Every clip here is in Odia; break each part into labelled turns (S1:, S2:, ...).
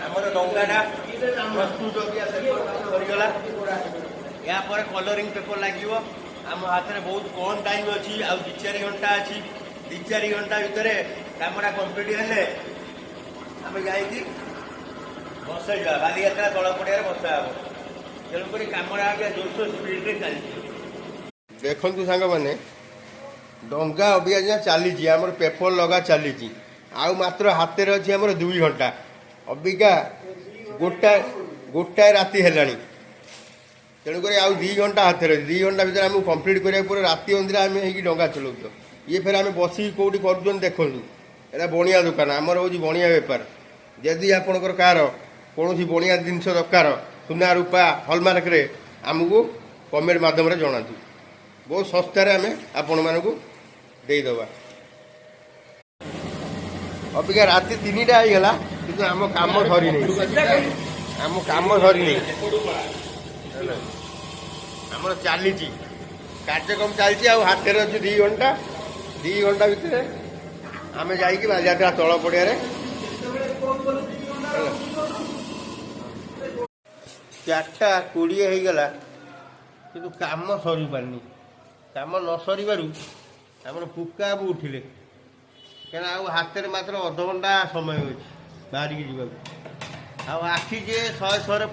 S1: ଆମର ଡଙ୍ଗାଟା ପ୍ରସ୍ତୁତ ସରିଗଲା। ଏହା ପରେ କଲରିଂ ପେପର ଲାଗିବ। ଆମ ହାତରେ ବହୁତ କମ୍ ଟାଇମ୍ ଅଛି, ଆଉ 2-4 ଘଣ୍ଟା ଅଛି। 2-4 ଘଣ୍ଟା ଭିତରେ କାମଟା କମ୍ପ୍ଲିଟ୍ ହେଲେ ଆମେ ଯାଇକି ବସାଇବା, ବାଲିଯାତ୍ରା ତଳ ପଡ଼ିଆରେ ବସା ହେବ। ତେଣୁକରି କାମଟା ଆଜ୍ଞା ଜୋରସୋର ସ୍ପିଡ଼ରେ ଚାଲିଛି। ଦେଖନ୍ତୁ ସାଙ୍ଗମାନେ, ଡଙ୍ଗା ଅବିକା ଚାଲିଛି, ଆମର ପେପର ଲଗା ଚାଲିଛି। ଆଉ ମାତ୍ର ହାତରେ ଅଛି ଆମର 2 ଘଣ୍ଟା। ଅବିକା ଗୋଟାଏ ରାତି ହେଲାଣି। ତେଣୁକରି ଆଉ 2 ଘଣ୍ଟା ହାତରେ ଅଛି। 2 ଘଣ୍ଟା ଭିତରେ ଆମକୁ କମ୍ପ୍ଲିଟ୍ କରିବାକୁ ପଡ଼ିବ। ରାତି ଅନ୍ଧିରେ ଆମେ ହେଇକି ଡଙ୍ଗା ଚଲାଉଛ। ଇଏ ଫେରେ ଆମେ ବସିକି କେଉଁଠି କରୁଛନ୍ତି ଦେଖନ୍ତୁ। ଏଇଟା ବଣିଆ ଦୋକାନ, ଆମର ହେଉଛି ବଣିଆ ବେପାର। ଯଦି ଆପଣଙ୍କର କାହାର କୌଣସି ବଣିଆ ଜିନିଷ ଦରକାର, ସୁନା ରୂପା ହଲମାର୍କରେ, ଆମକୁ କମେଣ୍ଟ ମାଧ୍ୟମରେ ଜଣାନ୍ତୁ। ବହୁତ ଶସ୍ତାରେ ଆମେ ଆପଣମାନଙ୍କୁ ଦେଇଦେବା। ଅବିକା ରାତି 3ଟା ହେଇଗଲା, କିନ୍ତୁ ଆମ କାମ ସରିନି। ଆମର ଚାଲିଛି କାର୍ଯ୍ୟକ୍ରମ ଚାଲିଛି। ଆଉ ହାତରେ ଅଛି 2 ଘଣ୍ଟା। 2 ଘଣ୍ଟା ଭିତରେ ଆମେ ଯାଇକି ବାଲିଯାତ୍ରା ତଳ ପଡ଼ିଆରେ 4:20 ହେଇଗଲା, କିନ୍ତୁ କାମ ସରିପାରିନି। କାମ ନ ସରିବାରୁ ଆମର ପୁକା ବାବୁ ଉଠିଲେ, କାହିଁକିନା ଆଉ ହାତରେ ମାତ୍ର ଅଧଘଣ୍ଟା ସମୟ ଅଛି ବାହାରିକି ଯିବାକୁ। ଆଉ ଆଖି ଯେ 100-100ରେ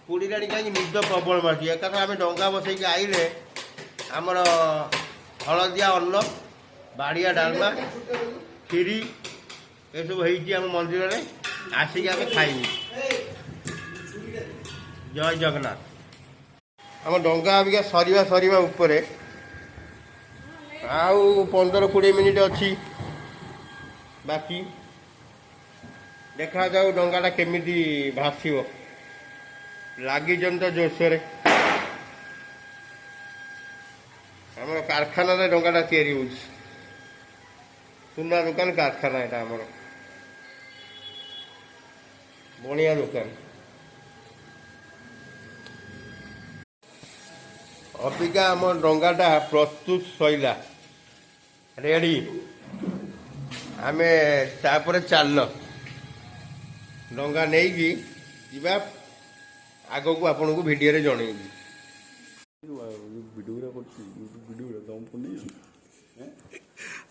S1: ପୁଡ଼ିଲାଣି କାହିଁକି ନିଦ ପ୍ରବଳ ମାରୁଛି। ଏକାଥରେ ଆମେ ଡଙ୍ଗା ବସେଇକି ଆଇଲେ ଆମର ହଳଦିଆ ଅନ୍ନ, ବାଡ଼ିଆ ଡାଲମା, କ୍ଷୀରି ଏସବୁ ହେଇଛି ଆମ ମନ୍ଦିରରେ। ଆସିକି ଆମେ ଖାଇବୁ। ଜୟ ଜଗନ୍ନାଥ। ଆମ ଡଙ୍ଗା ଅବିକା ସରିବା ଉପରେ। ଆଉ 15-20 ମିନିଟ୍ ଅଛି ବାକି। ଦେଖାଯାଉ ଡଙ୍ଗାଟା କେମିତି ଭାସିବ। ଲାଗିଛନ୍ତି ତ ଜୋରସୋରେ। ଆମର କାରଖାନାରେ ଡଙ୍ଗାଟା ତିଆରି ହେଉଛି। ସୁନା ଦୋକାନ କାରଖାନା ଏଇଟା ଆମର ବଣିଆ ଦୋକାନ। ଅବିକା ଆମ ଡଙ୍ଗାଟା ପ୍ରସ୍ତୁତ ସଇଲା, ରେଡ଼ି। ଆମେ ତାପରେ ଚାଲ ଡଙ୍ଗା ନେଇକି ଯିବା ଆଗକୁ, ଆପଣଙ୍କୁ ଭିଡ଼ିଓରେ ଜଣେଇବି।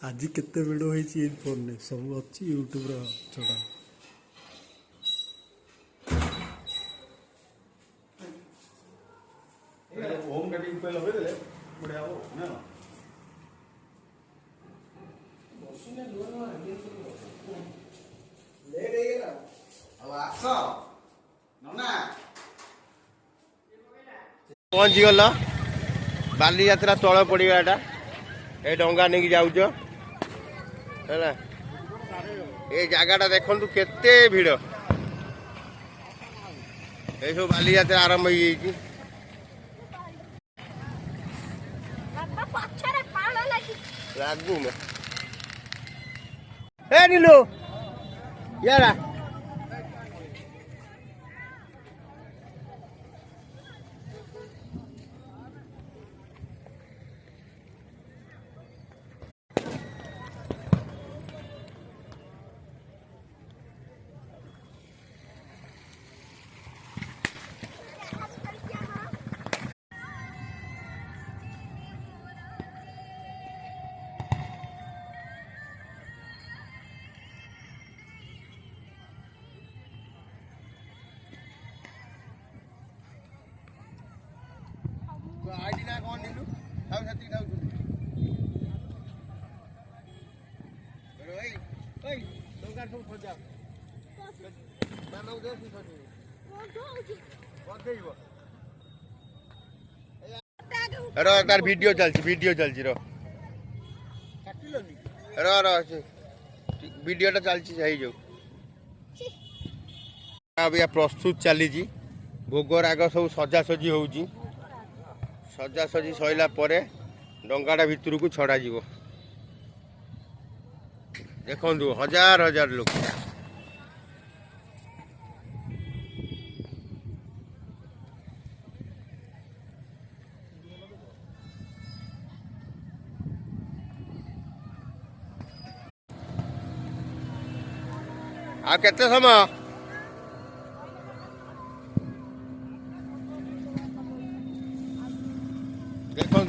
S2: ଆଜି କେତେ ଭିଡ଼ିଓ ହେଇଛି ଏଇ ଫୋନରେ, ସବୁ ଅଛି ୟୁଟ୍ୟୁବର ଛଡ଼ା।
S1: ପହଞ୍ଚିଗଲ ବାଲିଯାତ୍ରା ତଳ ପଡ଼ିଆଟା। ଏ ଡଙ୍ଗା ନେଇକି ଯାଉଛ ହେଲା। ଏ ଜାଗାଟା ଦେଖନ୍ତୁ କେତେ ଭିଡ଼। ଏଇସବୁ ବାଲିଯାତ୍ରା ଆରମ୍ଭ ହେଇଯାଇଛି। ଲାଗୁ ନିଲୁ ୟାରା ଆଇଡି ନା କଣ ନିଲୁ ଖାଉ ସେତିକି ଖାଉଛନ୍ତି। ଡଙ୍ଗା ସବୁ ଖୋଜା ତାର ଭିଡିଓ ଚାଲିଛି ର ଭିଡିଓଟା ଚାଲିଛି ହେଇଯାଉ। ପ୍ରସ୍ତୁତ ଚାଲିଛି, ଭୋଗ ରାଗ ସବୁ ସଜାସଜି ହଉଛି। ସଜାସଜି ସରିଲା ପରେ ଡଙ୍ଗାଟା ଭିତରକୁ ଛଡ଼ାଯିବ। ଦେଖନ୍ତୁ ହଜାର ଲୋକ। आ केते समय देखो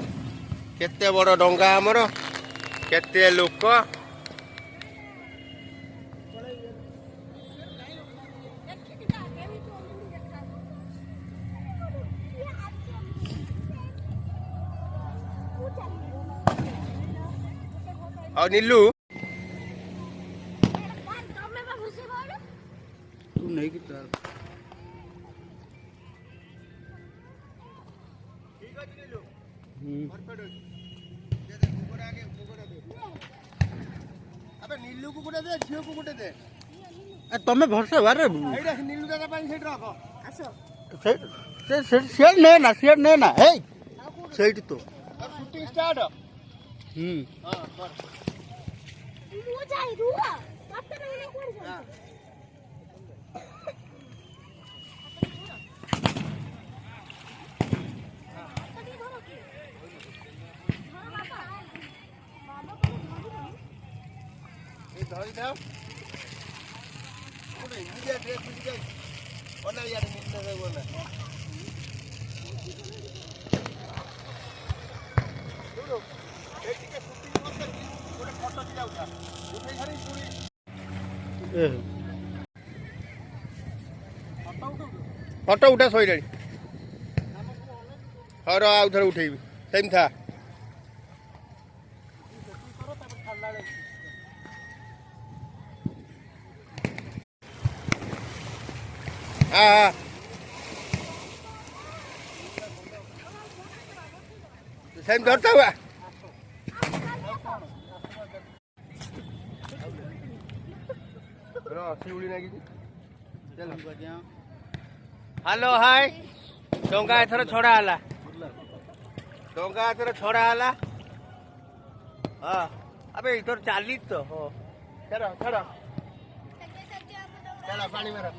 S1: केते बड़ डंगा हमर केते लोक और नीलू
S2: तू नहीं कि चाल
S1: अबे नीलू को गुडे दे झियो को गुडे दे
S2: तमें भरसा बारे
S1: एडा नीलू दादा पानी सेट रखो
S2: आसो से ने ना हे सेठ तो
S1: अब शूटिंग स्टार्ट हां कर
S3: मु जाई रुआ पापा ने कोड़ जा
S1: ए धरी दाओ कोने मीडिया ड्रेस मिल जाए ओना यार मिलने दे बोला देखो बेटी के शूटिंग करते गोटे फोटो दिया उठा उठे घरी पूरी
S2: ए
S1: फोटो उठा सोई रेडी और आ उधर उठेबी सेम था हाँ सेम धरता हुआ हेलो हाय डोंगा एथर छोड़ा हला डोंगा एथर छोड़ा हला हाँ अबे इधर चाली तो हो चलो चलो चलो पानी में रख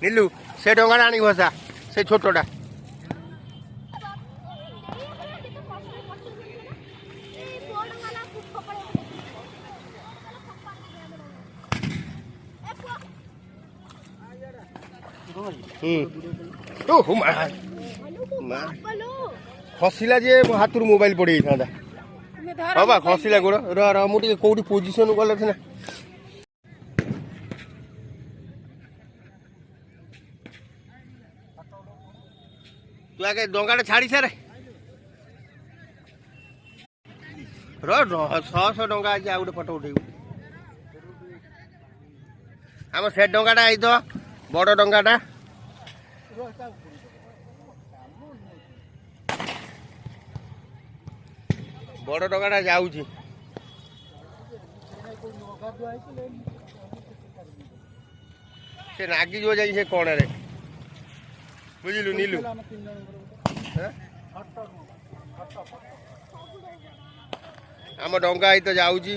S1: नीलू से डोंगा आनी भसा से छोटोटा खसिला जे हाथ मोबाइल पड़ी था हाँ खसिला गोड़ मुझे कौटी पोजिशन गले थे तू आगे डंगा छाड़ी सारे रश डंगा आज गोटे फटो उठेबू आम से डंगाटा आई तो बड़ डंगाटा बड़ डंगाटा जाऊँगी से नागी जो जाए कौन रे बुझलु नीलू आम डंगा आई तो जाऊँगी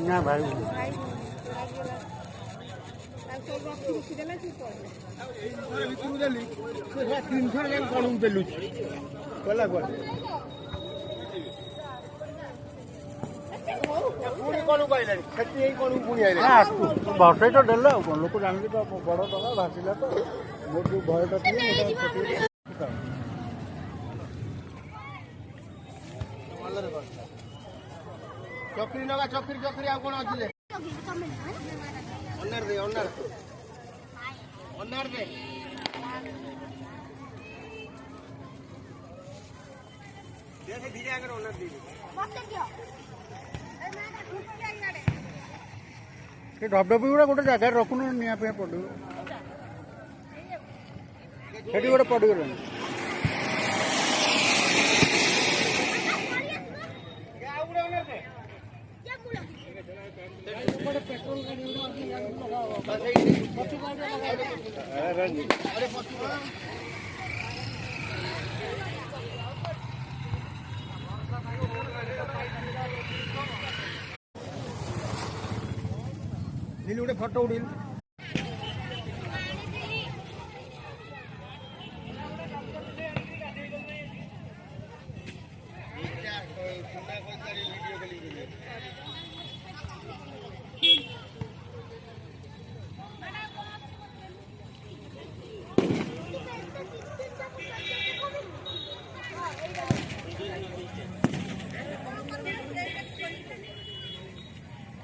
S2: ना भाई भसई तो डेला लोक जानी तो बड़ टका भाषिला तो मोर जो भयटा
S1: चक्री नगा चक्री चक्री आ कौन अच्छे अन्नर दे अन्नर अन्नर दे
S3: ମତେ ଦିଅ
S2: ସେ ଢପଢପି ଗୁଡ଼ା ଗୋଟେ ଜାଗାରେ ରଖୁନ ନିଆଁ ଫିଆଁ ପଡ଼ିବ ସେଠି ଗୋଟେ ପଡ଼ିଗଲାଣି ଗୋଟେ ଫଟୋ ଉଠେଇଲୁ